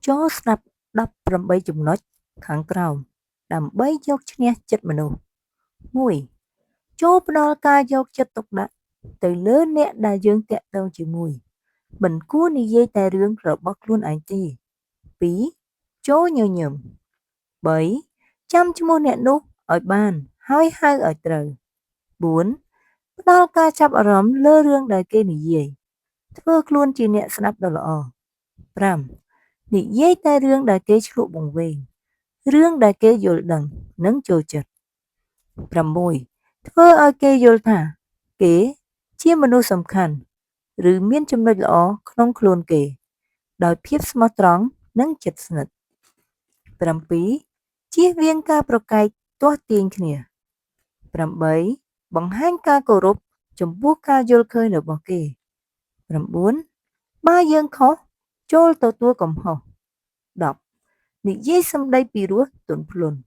ចូលស្ដាប់18ចំណុចខាងក្រោមដើម្បីយកឈ្នះចិត្តមនុស្ស 1. ចូលផ្ដល់ការយកចិត្តទុកដាក់ទៅលើអ្នកដែលយើងតាក់ទងជាមួយមិនគួរនិយាយតែរឿងរបស់ខ្លួនឯងទេ 2. ចូលញញឹម 3. ចាំឈ្មោះអ្នកនោះឲ្យបានហើយហៅឲ្យត្រូវ 4. ផ្ដល់ការចាប់អារម្មណ៍លើរឿងដែលគេនិយាយធ្វើខ្លួនជាអ្នកស្ដាប់ដ៏ល្អ 5. និយាយតែរឿងដែលគេឆ្លក់បង្វេងរឿងដែលគេយល់ដឹងនិងចូលចិត្ត 6. ធ្វើឲ្យគេយល់ថាគេជាមនុស្សសំខាន់ឬមានចំណុចល្អក្នុងខ្លួនគេដោយភាពស្មោះត្រង់និងចិត្តស្និទ្ធ 7. ជៀសវាងការប្រកែកទាស់ទាញគ្នា 8. បង្ហាញការគោរពចំពោះការយល់ឃើញរបស់គេ 9. បើយើងខុសចូលទទួលកំហុស 10. និយាយសម្ដីពីរោះទន់ភ្លន់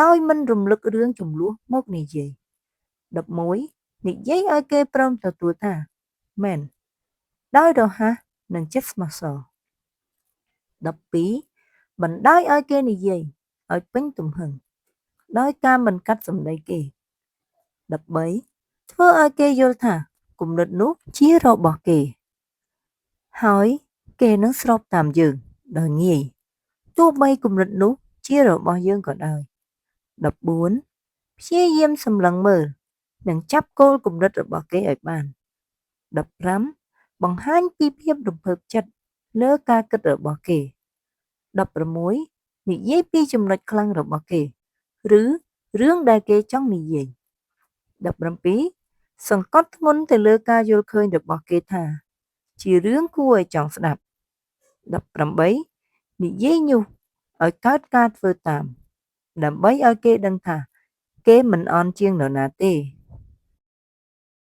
ដោយមិនរំលឹករឿងជម្លោះមកនិយាយ 11. និយាយឲ្យគេព្រមទទួលថាមែនដោយរហ័សនិងចិត្តស្មោះសរ 12. បណ្ដោយឲ្យគេនិយាយឲ្យពេញទំហឹងដោយការមិនកាត់សម្ដីគេ 13. ធ្វើឲ្យគេយល់ថាគំនិតនោះជារបស់គេហើយគេនឹងស្របតាមយើងដោយងាយទោះបីគំនិតនោះជារបស់យើងក៏ដោយ 14. ព្យាយាមសម្លឹងមើលនិងចាប់គោលគំនិតរបស់គេឲ្យបាន 15. បង្ហាញពីភាពរំភើបចិត្តលើការគិតរបស់គេ 16. និយាយពីចំណុចខ្លាំងរបស់គេឬរឿងដែលគេចង់និយាយ 17. សង្កត់ធ្ងន់ទៅលើការយល់ឃើញរបស់គេថាជារឿងគួរឲ្យចង់ស្ដាប់ 18. និយាយញុះឲ្យកើតការធ្វើតាមដើម្បីឲ្យគេដឹងថាគេមិនអន់ជាងនរណាទេ